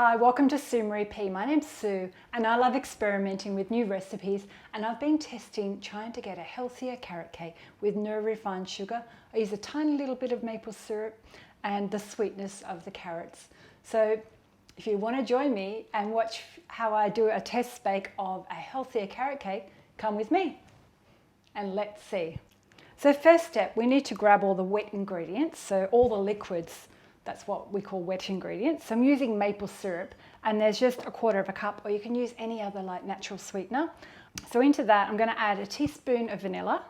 Hi, welcome to Sue Marie P. My name's Sue and I love experimenting with new recipes, and I've been trying to get a healthier carrot cake with no refined sugar. I use a tiny little bit of maple syrup and the sweetness of the carrots. So if you want to join me and watch how I do a test bake of a healthier carrot cake, come with me and let's see. So first step, we need to grab all the wet ingredients, so all the liquids. That's what we call wet ingredients. So I'm using maple syrup, and there's just 1/4 cup, or you can use any other like natural sweetener. So into that, I'm going to add a teaspoon of vanilla.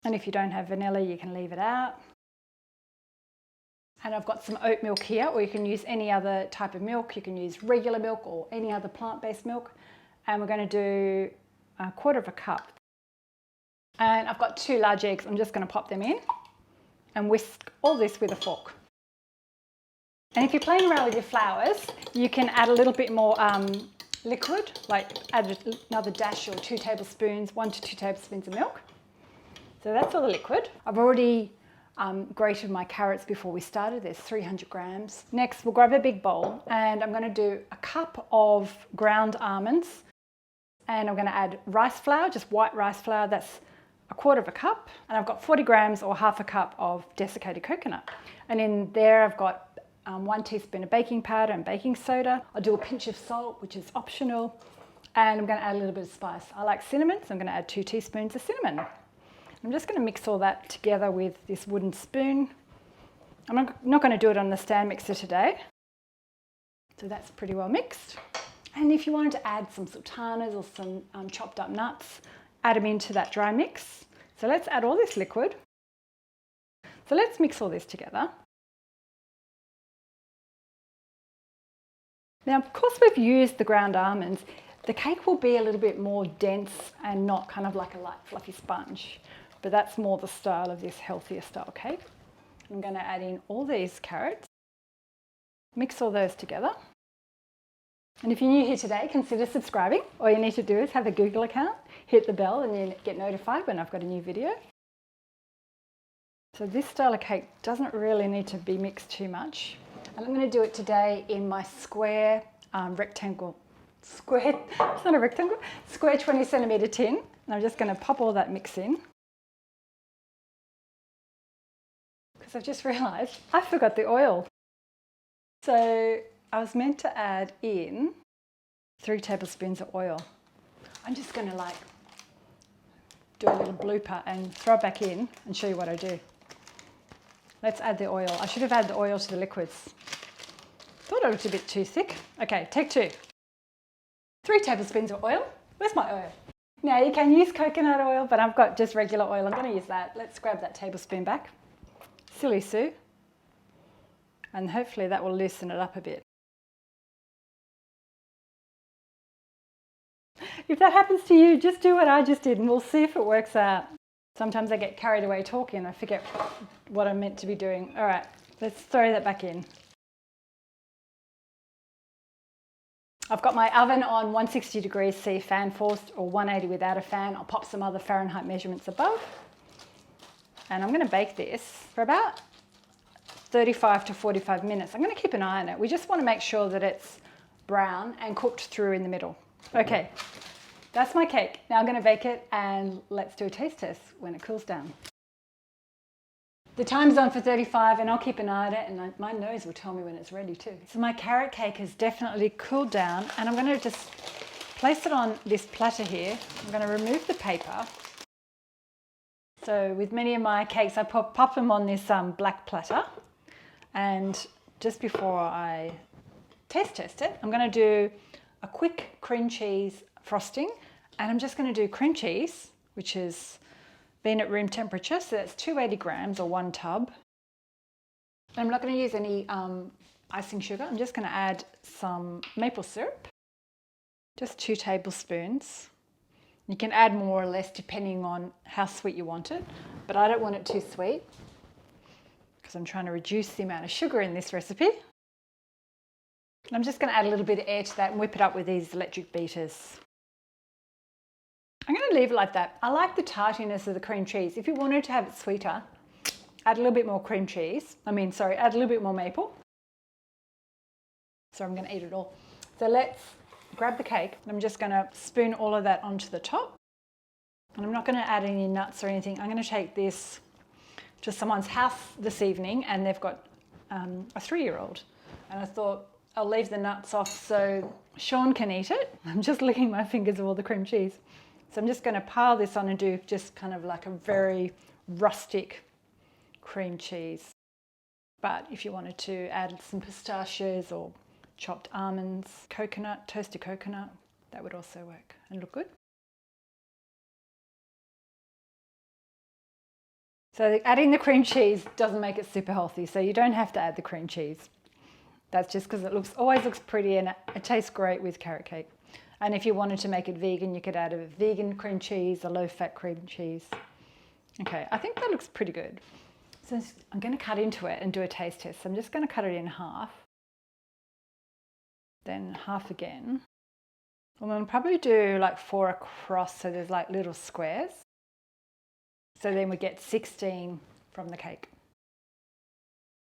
And if you don't have vanilla, you can leave it out. And I've got some oat milk here, or you can use any other type of milk. You can use regular milk or any other plant-based milk. And we're going to do 1/4 cup. And I've got 2 large eggs. I'm just going to pop them in and whisk all this with a fork. And if you're playing around with your flours, you can add a little bit more liquid, like add another dash or 2 tablespoons, 1 to 2 tablespoons of milk. So that's all the liquid. I've already grated my carrots before we started. There's 300 grams. Next, we'll grab a big bowl and I'm going to do 1 cup of ground almonds. And I'm going to add rice flour, just white rice flour. That's 1/4 cup. And I've got 40 grams or 1/2 cup of desiccated coconut. And in there I've got 1 teaspoon of baking powder and baking soda. I'll do a pinch of salt, which is optional. And I'm going to add a little bit of spice. I like cinnamon, so I'm going to add 2 teaspoons of cinnamon. I'm just going to mix all that together with this wooden spoon. I'm not going to do it on the stand mixer today. So that's pretty well mixed. And if you wanted to add some sultanas or some chopped up nuts, add them into that dry mix. So let's add all this liquid. So let's mix all this together. Now, of course, we've used the ground almonds. The cake will be a little bit more dense and not kind of like a light fluffy sponge, but that's more the style of this healthier style cake. I'm going to add in all these carrots, mix all those together. And if you're new here today, consider subscribing. All you need to do is have a Google account, hit the bell, and you get notified when I've got a new video. So this style of cake doesn't really need to be mixed too much. And I'm going to do it today in my square rectangle, it's not a rectangle, square 20 centimetre tin. And I'm just going to pop all that mix in. Because I've just realised I forgot the oil. So I was meant to add in 3 tablespoons of oil. I'm just going to like do a little blooper and throw it back in and show you what I do. Let's add the oil. I should have added the oil to the liquids. Thought it looked a bit too thick. Okay, take 2. 3 tablespoons of oil. Where's my oil? Now you can use coconut oil, but I've got just regular oil. I'm going to use that. Let's grab that tablespoon back. Silly Sue. And hopefully that will loosen it up a bit. If that happens to you, just do what I just did and we'll see if it works out. Sometimes I get carried away talking and I forget what I'm meant to be doing. All right, let's throw that back in. I've got my oven on 160 degrees C fan forced, or 180 without a fan. I'll pop some other Fahrenheit measurements above. And I'm going to bake this for about 35 to 45 minutes. I'm going to keep an eye on it. We just want to make sure that it's brown and cooked through in the middle. Okay, that's my cake. Now I'm going to bake it and let's do a taste test when it cools down. The time's on for 35 and I'll keep an eye on it, and my nose will tell me when it's ready too. So my carrot cake has definitely cooled down, and I'm going to just place it on this platter here. I'm going to remove the paper. So with many of my cakes, I pop them on this black platter. And just before I test it, I'm going to do a quick cream cheese frosting. And I'm just going to do cream cheese, which has been at room temperature. So that's 280 grams or 1 tub. And I'm not going to use any icing sugar. I'm just going to add some maple syrup, just 2 tablespoons. You can add more or less depending on how sweet you want it, but I don't want it too sweet because I'm trying to reduce the amount of sugar in this recipe. And I'm just going to add a little bit of air to that and whip it up with these electric beaters. I'm going to leave it like that. I like the tartiness of the cream cheese. If you wanted to have it sweeter, add a little bit more cream cheese. Add a little bit more maple. so I'm going to eat it all. So let's grab the cake. I'm just going to spoon all of that onto the top. And I'm not going to add any nuts or anything. I'm going to take this to someone's house this evening, and they've got a 3-year-old. And I thought I'll leave the nuts off so Sean can eat it. I'm just licking my fingers of all the cream cheese. So I'm just going to pile this on and do just kind of like a very rustic cream cheese. But if you wanted to add some pistachios or chopped almonds, coconut, toasted coconut, that would also work and look good. So adding the cream cheese doesn't make it super healthy, so you don't have to add the cream cheese. That's just because it always looks pretty, and it tastes great with carrot cake. And if you wanted to make it vegan, you could add a vegan cream cheese, a low-fat cream cheese. Okay, I think that looks pretty good. So I'm going to cut into it and do a taste test. So I'm just going to cut it in half, then half again. I'm going to probably do like 4 across, so there's like little squares. So then we get 16 from the cake.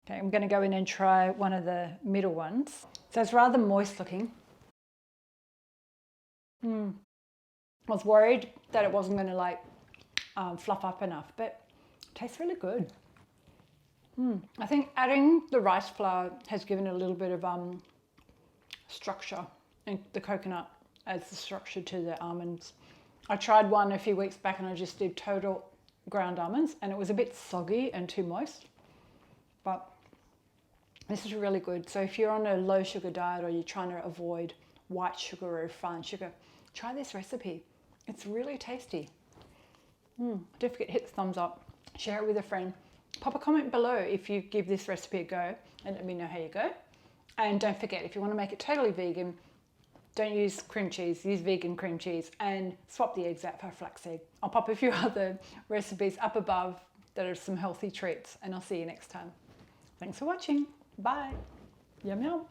Okay, I'm going to go in and try one of the middle ones. So it's rather moist looking. I was worried that it wasn't going to like fluff up enough, but it tastes really good. I think adding the rice flour has given it a little bit of structure, and the coconut adds the structure to the almonds. I tried one a few weeks back and I just did total ground almonds, and it was a bit soggy and too moist, but this is really good. So if you're on a low sugar diet or you're trying to avoid white sugar or refined sugar, try this recipe. It's really tasty. Don't forget to hit the thumbs up, share it with a friend, pop a comment below if you give this recipe a go and let me know how you go. And don't forget, if you want to make it totally vegan, don't use cream cheese, use vegan cream cheese, and swap the eggs out for flaxseed. I'll pop a few other recipes up above that are some healthy treats, and I'll see you next time. Thanks for watching. Bye. Yum yum.